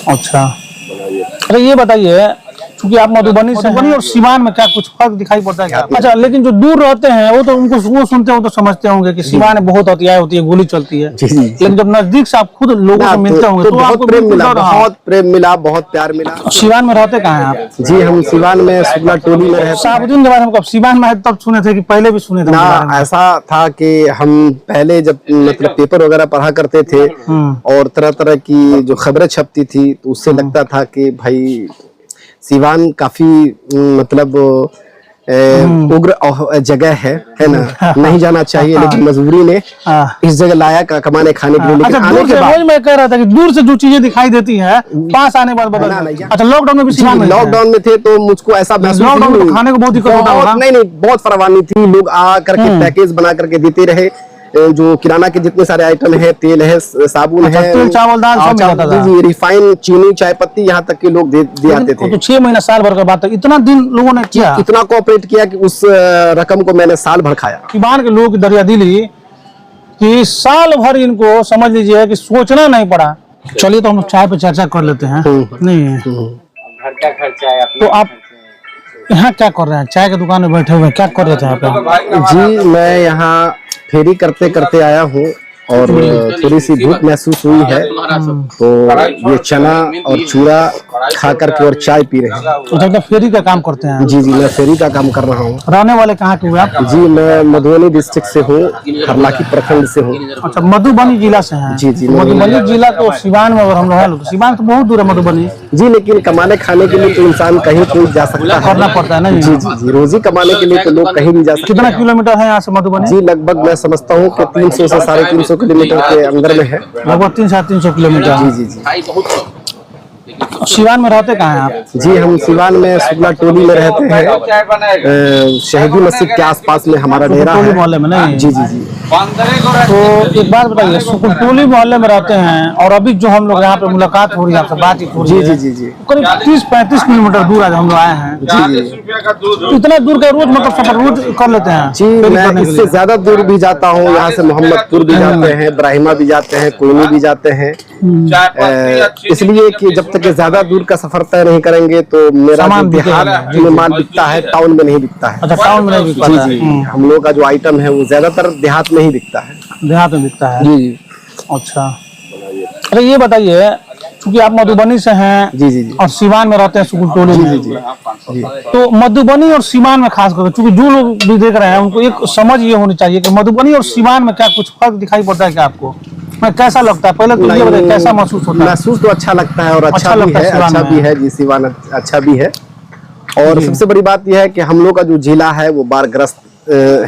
अच्छा, अरे ये बताइए, क्योंकि आप मधुबनी से और सीवान में क्या कुछ फर्क दिखाई पड़ता है क्या? अच्छा, लेकिन जो दूर रहते हैं वो तो उनको वो सुनते हो तो समझते होंगे कि सीवान में बहुत हत्याएं होती है, गोली चलती है, लेकिन जब नजदीक से आप खुद लोगों से मिलते होंगे तो आपको प्रेम मिला, बहुत प्रेम मिला, बहुत प्यार मिला। सीवान में रहते कहाँ हैं आप? जी, हम सीवान में सुगला टोली में रहते। शहाबुद्दीन के बारे में कब सीवान में तब सुने थे कि पहले भी सुने थे? ना, ऐसा था कि हम पहले जब मतलब पेपर वगैरह पढ़ा करते थे और तरह तरह की जो खबरें छपती थी तो उससे लगता था कि भाई सीवान काफी मतलब उग्र जगह है ना, नहीं जाना चाहिए, लेकिन मजबूरी ने इस जगह लाया कमाने खाने के लिए। लेकिन आने के बाद मैं कह रहा था कि दूर से जो चीजें दिखाई देती है पास आने बाद बदल जाती है। अच्छा, लॉकडाउन में भी सीवान में? लॉकडाउन में थे तो मुझको ऐसा महसूस लॉकडाउन में खाने को बहुत दिक्कत होता होगा? नहीं, बहुत फरवानी थी। लोग आ करके पैकेज बना करके देते रहे, जो किराना के जितने सारे आइटम है, तेल है, साबुन है, तेल, चावल, दाल सब मिलता था। जी, रिफाइन, चीनी, चाय पत्ती, यहाँ तक के लोग दे आते थे। तो 6 महीना साल भर का बात है, इतना दिन लोगों ने किया, इतना कोऑपरेट किया कि उस रकम को मैंने साल भर खाया। सीवान के लोग दरिया दिली कि साल भर इनको समझ लीजिए कि सोचना नहीं पड़ा। चलिए तो हम लोग चाय पे चर्चा कर लेते हैं। नहीं, घर का खर्चा है। तो आप यहाँ क्या कर रहे हैं? चाय की दुकान में बैठे हुए क्या कर रहे थे यहाँ पे? जी, मैं यहाँ फेरी करते करते आया हूँ और थोड़ी सी भूख महसूस हुई है, तो ये चना और चूड़ा खा करके और चाय पी रहे हैं। तो फेरी का काम करते हैं? जी, मैं फेरी का काम कर रहा हूँ। रहने वाले कहाँ के हुए आप? जी, मैं मधुबनी डिस्ट्रिक्ट से हूँ, हरलाखी प्रखंड से हूँ। अच्छा, मधुबनी जिला से हैं? जी, मधुबनी जिला तो सीवान में, और हम लोग सीवान तो बहुत दूर है मधुबनी। जी, लेकिन कमाने खाने के लिए तो इंसान कहीं कोई जा सकता है, करना पड़ता है ना? जी, रोजी कमाने के लिए तो लोग कहीं भी जा सकते हैं। कितना किलोमीटर है यहाँ से मधुबनी? जी, लगभग मैं समझता हूँ कि 300 से 350 किलोमीटर के अंदर में है। लगभग 300-350 किलोमीटर। जी। सीवान में रहते कहाँ हैं आप? जी, हम सीवान में सुगला टोली में रहते हैं, शहीदी मस्जिद के आसपास में हमारा डेरा है। मोहल्ले में? नहीं। जी। तो एक बात बताइए, सुकुलटोली मोहल्ले में रहते हैं और अभी जो हम लोग यहाँ पे मुलाकात हो रही है, आपसे बातचीत हो रही है, जी, करीब 30-35 किलोमीटर दूर आज हम लोग आए हैं। जी। इतना दूर का रोज मतलब सफर रोज कर लेते हैं? जी, मैं इससे ज्यादा दूर भी जाता हूँ, यहाँ से मोहम्मदपुर भी जाते हैं, इब्राहिमा भी जाते हैं, कोयनी भी जाते हैं, इसलिए कि जब तक ज्यादा दूर का सफर तय नहीं करेंगे तो मेरा जो देहात में माल बिकता है टाउन में नहीं बिकता है। अच्छा, टाउन में नहीं बिकता? जी, हम लोग का जो आइटम है वो ज्यादातर देहात में ही बिकता है। देहात में बिकता है? जी। अच्छा, अरे ये बताइए, क्योंकि आप मधुबनी से हैं जी, और सीवान में रहते हैं सुकुलटोली में, जी, तो मधुबनी और सीवान में खास करके, क्योंकि जो लोग भी देख रहे हैं उनको एक समझ ये होनी चाहिए कि मधुबनी और सीवान में क्या कुछ फर्क दिखाई पड़ता है क्या आपको? मैं कैसा लगता है पहले तो ये बताइए, कैसा महसूस होता है? महसूस तो अच्छा लगता है और अच्छा भी है जी, सीवान अच्छा भी है। और सबसे बड़ी बात यह है कि हम लोग का जो जिला है वो बाढ़ग्रस्त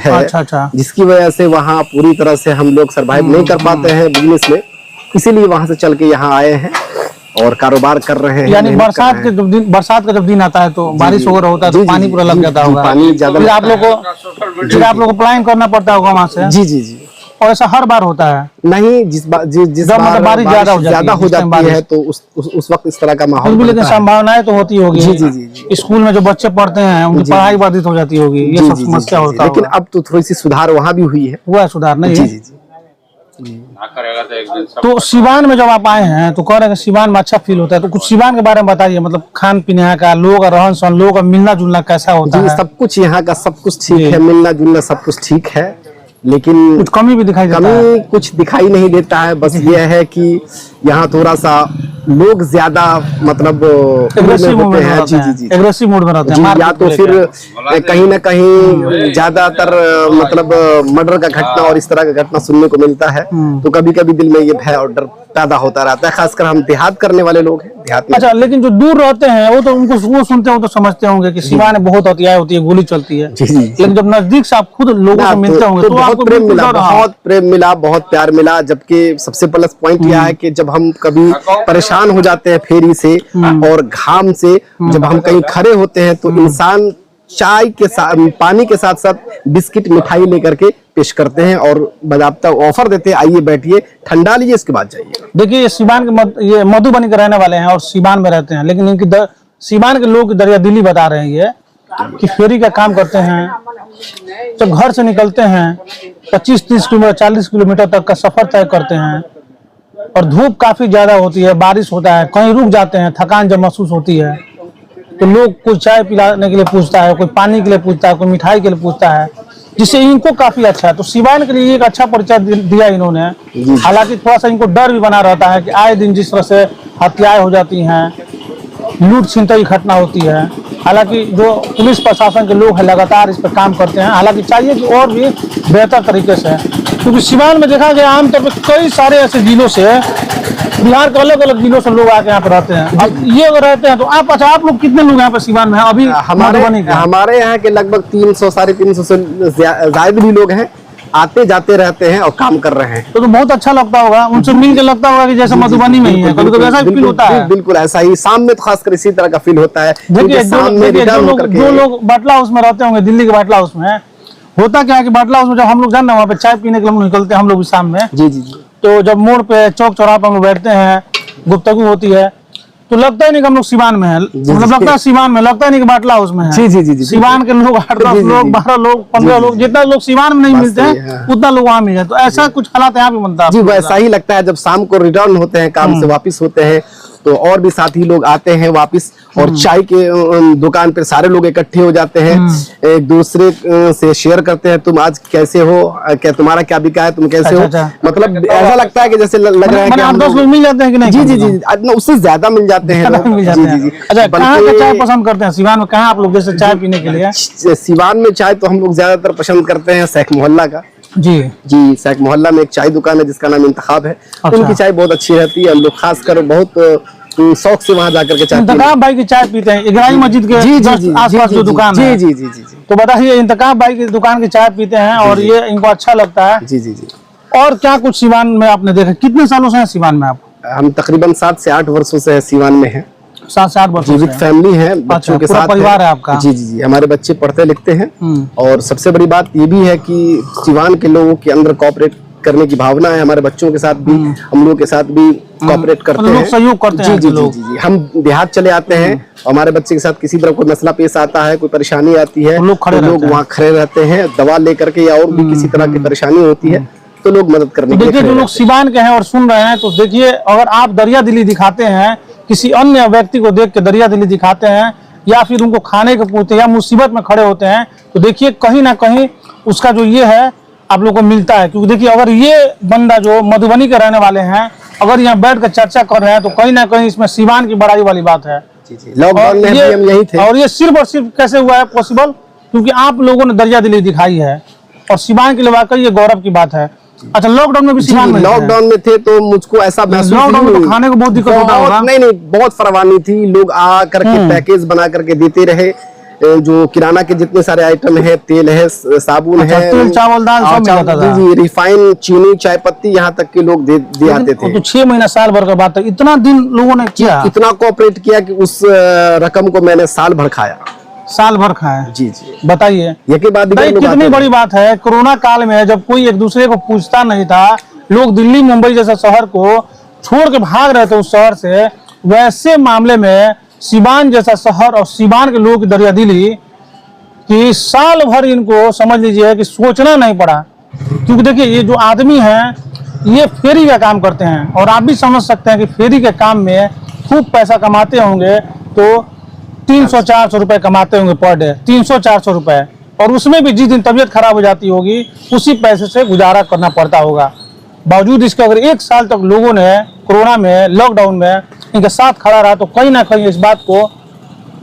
है। अच्छा। जिसकी वजह से वहाँ पूरी तरह से हम लोग सरवाइव नहीं कर पाते हैं बिजनेस में, इसीलिए वहाँ से चल के यहाँ आए हैं और कारोबार कर रहे हैं। यानी बरसात का जब दिन आता है तो बारिश वगैरह होता है तो पानी पूरा लग जाता होगा, पानी ज्यादा, फिर आप लोग को प्लान करना पड़ता होगा वहाँ से? जी। और ऐसा हर बार होता है? नहीं, जिस बार बारिश ज्यादा हो जाती है तो उस वक्त इस तरह का माहौल, लेकिन संभावनाएं तो होती होगी। जी। स्कूल में जो बच्चे पढ़ते हैं उनकी पढ़ाई बाधित हो जाती होगी, ये सब समस्या होता है। लेकिन अब तो थोड़ी सी सुधार वहाँ भी हुई है। हुआ है सुधार? नहीं? जी। तो सीवान में जब आप आए हैं तो कह रहे हैं सीवान में अच्छा फील होता है, तो कुछ सीवान के बारे में बताइए, मतलब खान पीने का, लोगों का रहन सहन, लोगों का मिलना जुलना कैसा होता है? सब कुछ यहाँ का सब कुछ ठीक है, मिलना जुलना सब कुछ ठीक है, लेकिन कुछ कमी भी दिखाई देता है? कुछ दिखाई नहीं देता है। बस ये है कि यहाँ थोड़ा सा लोग ज्यादा मतलब एग्रेसिव मूड में रहते हैं, या तो फिर कहीं ना कहीं ज्यादातर मतलब मर्डर का घटना और इस तरह का घटना सुनने को मिलता है, तो कभी कभी दिल में ये भय और डर पैदा होता रहता है, खासकर हम देहात करने वाले लोग हैं, देहात में। अच्छा, लेकिन जो दूर रहते हैं वो तो उनको वो सुनते हो तो समझते होंगे कि सीवान में बहुत हत्याएं होती है, गोली चलती है, लेकिन जब नजदीक से आप खुद लोगों से मिलते होंगे तो बहुत प्रेम मिला, बहुत प्यार मिला। जबकि सबसे प्लस पॉइंट यह है कि जब हम कभी परेशान हो जाते हैं फेरी से और घाम से, जब हम कहीं खड़े होते हैं तो इंसान चाय के साथ, पानी के साथ साथ बिस्किट मिठाई लेकर के पेश करते हैं और बाकायदा ऑफर देते हैं, आइए बैठिए, ठंडा लीजिए, इसके बाद जाइए। देखिए, ये सीवान के ये मधुबनी के रहने वाले हैं और सीवान में रहते हैं, लेकिन इनकी सीवान के लोग दरिया दिली बता रहे हैं ये कि फेरी का काम करते हैं। जब घर से निकलते हैं 25-30 किलोमीटर 40 किलोमीटर तक का सफर तय करते हैं और धूप काफी ज्यादा होती है, बारिश होता है, कहीं रुक जाते हैं, थकान जब महसूस होती है तो लोग कोई चाय पिलाने के लिए पूछता है, कोई पानी के लिए पूछता है, कोई मिठाई के लिए पूछता है, जिससे इनको काफी अच्छा है। तो सिवान के लिए एक अच्छा परिचय दिया इन्होंने। हालांकि थोड़ा सा इनको डर भी बना रहता है कि आए दिन जिस तरह से हत्याएं हो जाती हैं, लूट छिनतई की घटना होती है। हालांकि जो पुलिस प्रशासन के लोग हैं लगातार इस पर काम करते हैं, हालांकि चाहिए कि और भी बेहतर तरीके से, क्योंकि सिवान में देखा गया आमतौर पर कई सारे ऐसे जिलों से, बिहार के अलग अलग जिलों से लोग आके यहाँ पे रहते हैं। अब ये अगर रहते हैं तो आप लोग कितने लोग यहाँ पे सिवान में हैं अभी? हमारे यहाँ के लगभग 300 350 से ज्यादा भी लोग हैं, आते जाते रहते हैं और काम कर रहे हैं। तो बहुत अच्छा लगता होगा, उनसे मिल के लगता होगा कि जैसे मधुबनी में ही है। कभी कभी ऐसा फील होता है। बिल्कुल ऐसा ही, शाम में तो खासकर इसी तरह का फील होता है। देखिए जो लोग बाटला हाउस में रहते होंगे, दिल्ली के बाटला हाउस में होता क्या है कि बाटला हाउस में जब हम लोग जाना वहाँ पे चाय पीने के लिए हम निकलते हैं, हम लोग भी शाम में। जी जी जी। तो जब मोड़ पे चौक चौराहा पे हम लोग बैठते हैं, गुफ्तगू होती है, तो लगता ही नहीं कि हम लोग सिवान में है। मतलब लगता है सिवान में, लगता ही नहीं कि बाटला हाउस में है। जी जी जी। सिवान के लोग 8-10 लोग, 12 लोग, 15 लोग, जितना लोग सिवान में नहीं मिलते हैं उतना लोग वहाँ मिल जाए। तो ऐसा कुछ हालात यहाँ पे बनता है जी। वैसा ही लगता है जब शाम को रिटर्न होते हैं, काम से वापस होते हैं, तो और भी साथी लोग आते हैं वापस, और चाय के दुकान पे सारे लोग इकट्ठे हो जाते हैं, एक दूसरे से शेयर करते हैं, तुम आज कैसे हो, क्या तुम्हारा क्या बिका है, तुम कैसे हो। मतलब ऐसा लगता है कि जैसे लग रहा है कि 8-10 लोग मिल जाते हैं कि नहीं? जी जी जी, उससे ज्यादा मिल जाते हैं। अच्छा, कहाँ का चाय पसंद करते हैं सिवान में? कहाँ आप लोग जैसे चाय पीने के लिए? सिवान में चाय तो हम लोग ज्यादातर पसंद करते हैं शेख मोहल्ला का। जी जी, शेख मोहल्ला में एक चाय दुकान है जिसका नाम इंतखाब है। उनकी चाय बहुत अच्छी रहती है, हम लोग खासकर बहुत शौक से वहाँ जाकर के चाय इंतखाब भाई की चाय पीते हैं, इब्राहिम मस्जिद के आसपास जो दुकान है। जी जी जी जी। तो बताइए, इंतखाब भाई की दुकान की चाय पीते हैं और ये इनको अच्छा लगता है। जी जी जी। और क्या कुछ सिवान में आपने देखा? कितने सालों से हैं सिवान में आप? हम तकरीबन 7 से 8 वर्षों से सिवान में हैं। 7 से 8 वर्षों से? फैमिली है, बच्चों के साथ परिवार है आपका? जी जी जी। हमारे बच्चे पढ़ते लिखते हैं, और सबसे बड़ी बात ये भी है कि सिवान के लोगों के अंदर कोऑपरेट करने की भावना है। हमारे बच्चों के साथ भी, हम लोग के साथ भी कोऑपरेट करते हैं, सहयोग करते हैं। जी जी जी। हम देहात चले आते हैं, हमारे बच्चे के साथ किसी तरह कोई मसला पेश आता है, कोई परेशानी आती है, तो लोग वहाँ खड़े रहते हैं, दवा लेकर के या और भी किसी तरह की परेशानी होती है तो लोग मदद करने के लिए। देखिए, जो लोग सिवान के हैं और सुन रहे हैं, तो देखिए, अगर आप दरिया दिली दिखाते हैं, किसी अन्य व्यक्ति को देख के दरिया दिली दिखाते हैं, या फिर उनको खाने को पूछते हैं, या मुसीबत में खड़े होते हैं, तो देखिए कहीं ना कहीं उसका जो ये है आप लोगों को मिलता है। क्योंकि देखिए, अगर ये बंदा जो मधुबनी के रहने वाले हैं, अगर यहाँ बैठ कर चर्चा कर रहे हैं, तो कहीं ना कहीं इसमें सिवान की बड़ाई वाली बात है। लॉकडाउन में हम यही थे। और ये सिर्फ और सिर्फ कैसे हुआ है पॉसिबल? क्योंकि आप लोगों ने दरिया दिली दिखाई है, और सिवान के लिए वाकई ये गौरव की बात है। अच्छा, लॉकडाउन में भी सिवान में? लॉकडाउन में थे तो मुझको ऐसा महसूस, लॉकडाउन में तो खाने को बहुत दिक्कत होता होगा। नहीं, बहुत फरवानी थी, लोग आ करके पैकेज बना करके देते रहे। जो किराना के जितने सारे आइटम है, तेल है, साबुन है, तेल, चावल, दाल सब मिल जाता था। जी, रिफाइन, चीनी, चाय पत्ती, यहाँ तक के लोग दे आते थे। तो 6 महीना साल भर का बात है, इतना दिन लोगों ने किया, इतना कोऑपरेट किया कि उस रकम को मैंने साल भर खाया। साल भर खाया? जी जी। बताइए, ये के बाद कितनी बड़ी बात है। कोरोना काल में जब कोई एक दूसरे को पूछता नहीं था, लोग दिल्ली मुंबई जैसे शहर को छोड़ के भाग रहे थे उस शहर से, वैसे मामले में सिवान जैसा शहर और सिवान के लोगों की दरिया दिली कि साल भर इनको समझ लीजिए कि सोचना नहीं पड़ा। क्योंकि देखिए, ये जो आदमी हैं ये फेरी का काम करते हैं, और आप भी समझ सकते हैं कि फेरी के काम में खूब पैसा कमाते होंगे, तो 300-400 रुपए कमाते होंगे पर डे, 300-400 रुपए, और उसमें भी जिस दिन तबीयत खराब हो जाती होगी उसी पैसे से गुजारा करना पड़ता होगा। बावजूद इसके अगर 1 साल तक लोगों ने कोरोना में, लॉकडाउन में इनके साथ खड़ा रहा, तो कहीं ना कहीं इस बात को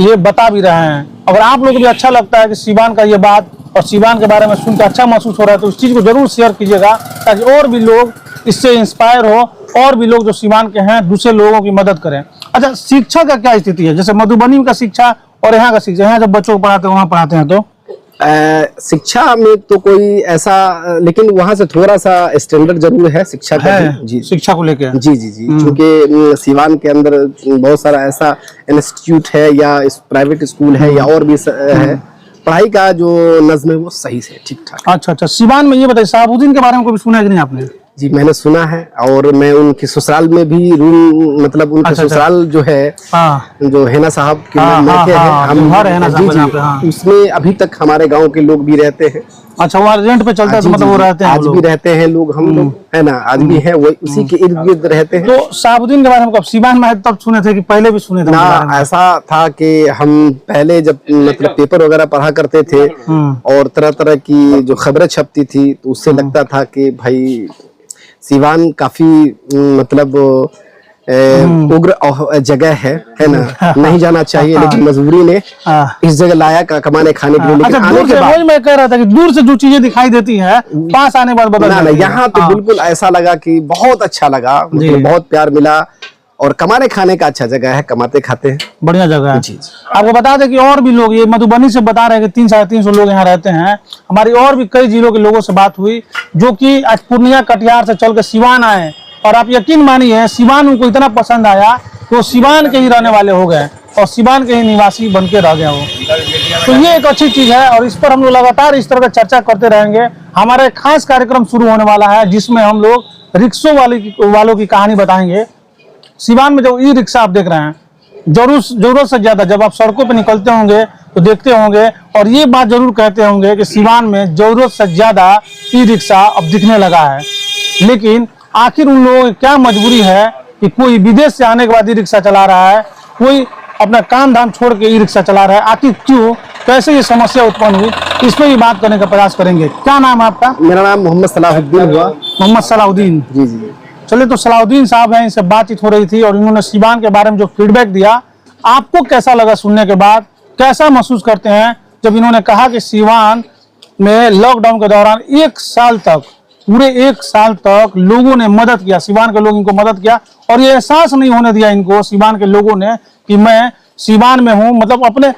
ये बता भी रहे हैं। अगर आप लोगों को भी अच्छा लगता है कि सिवान का ये बात और सिवान के बारे में सुनकर अच्छा महसूस हो रहा है, तो इस चीज़ को जरूर शेयर कीजिएगा, ताकि और भी लोग इससे इंस्पायर हो, और भी लोग जो सिवान के हैं दूसरे लोगों की मदद करें। अच्छा, शिक्षा का क्या स्थिति है? जैसे मधुबनी का शिक्षा और यहाँ का शिक्षा, यहाँ जब बच्चों को पढ़ाते हैं वहाँ पढ़ाते हैं, तो शिक्षा में तो कोई ऐसा, लेकिन वहाँ से थोड़ा सा स्टैंडर्ड जरूर है शिक्षा का है, जी, शिक्षा को लेकर। जी जी जी। क्योंकि सिवान के अंदर बहुत सारा ऐसा इंस्टीट्यूट है या प्राइवेट स्कूल है या और भी है, पढ़ाई का जो नज्म है वो सही से ठीक ठाक। अच्छा, सिवान में ये बताइए, शहाबुद्दीन के बारे में कभी सुना है कि नहीं आपने? जी, मैंने सुना है, और मैं उनके ससुराल में भी रूम, मतलब उनके ससुराल जो है, जो हैना साहब के मैके हैं, हम, उसमें अभी तक हमारे गांव के लोग भी रहते हैं। अच्छा, वहाँ रेंट पे चलता है तो जी, मतलब जी, वो जी। रहते हैं आज वो भी लोग। रहते हैं लोग, हम लोग है ना, आज भी है, वही उसी के इर्द गिर्द रहते हैं। तो शहाबुद्दीन के बारे में कब सिवान में है तब सुने थे कि पहले भी सुने थे उनके बारे ना, में? ऐसा था कि हम पहले जब मतलब पेपर वगैरह पढ़ा करते थे और तरह तरह की जो खबरें छपती थी, तो उससे लगता था कि भाई सिवान काफी मतलब उग्र जगह है ना, नहीं जाना चाहिए, लेकिन मजबूरी ने हाँ। इस जगह लाया कमाने खाने के लिए। लेकिन अच्छा, आने दूर के से बाद वही मैं कह रहा था कि दूर से जो चीजें दिखाई देती है पास आने बाद बदल ना ना, जाती है। यहाँ तो हाँ। बिल्कुल ऐसा लगा कि बहुत अच्छा लगा, जी। मतलब बहुत प्यार मिला, और कमाने खाने का अच्छा जगह है, कमाते खाते हैं। बढ़िया जगह है। जी, जी। आपको बता दें कि और भी लोग, ये मधुबनी से बता रहे हैं कि 300-350 लोग यहाँ रहते हैं। हमारी और भी कई जिलों के लोगों से बात हुई जो कि आज पूर्णिया कटिहार से चल के सिवान आए, और आप यकीन मानिए सिवान उनको इतना पसंद आया कि वो सिवान के ही रहने वाले हो गए और सिवान के ही निवासी बन के रह गए हो। तो ये एक अच्छी चीज है और इस पर हम लोग लगातार इस तरह का चर्चा करते रहेंगे। हमारा एक खास कार्यक्रम शुरू होने वाला है जिसमें हम लोग रिक्शों वालों की कहानी बताएंगे। सिवान में जो ई रिक्शा आप देख रहे हैं, जरूरत से ज्यादा जब आप सड़कों पे निकलते होंगे तो देखते होंगे और ये बात जरूर कहते होंगे कि सिवान में जरूरत से ज्यादा ई रिक्शा अब दिखने लगा है। लेकिन आखिर उन लोगों की क्या मजबूरी है कि कोई विदेश से आने के बाद ई रिक्शा चला रहा है, कोई अपना काम धाम छोड़ के ई रिक्शा चला रहा है, आखिर क्यों, कैसे ये समस्या उत्पन्न हुई, इस पर भी बात करने का प्रयास करेंगे। क्या नाम है आपका? मेरा नाम मोहम्मद सलाहुद्दीन हुआ। मोहम्मद सलाहुद्दीन जी जी। चलिए, तो सलाहुद्दीन साहब हैं, इनसे बातचीत हो रही थी और इन्होंने सिवान के बारे में जो फीडबैक दिया, आपको कैसा लगा सुनने के बाद? कैसा महसूस करते हैं जब इन्होंने कहा कि सिवान में लॉकडाउन के दौरान 1 साल तक, पूरे 1 साल तक लोगों ने मदद किया, सिवान के लोग इनको मदद किया और ये एहसास नहीं होने दिया इनको, सिवान के लोगों ने, कि मैं सिवान में हूँ, मतलब अपने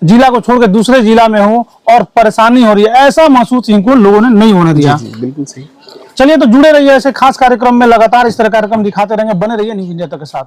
जिला को छोड़ के दूसरे जिला में हूँ और परेशानी हो रही है, ऐसा महसूस इनको लोगों ने नहीं होने दिया। जी, बिल्कुल सही। चलिए, तो जुड़े रहिए ऐसे खास कार्यक्रम में, लगातार इस तरह कार्यक्रम दिखाते रहेंगे, बने रहिए न्यूज़ इंडिया तक के साथ।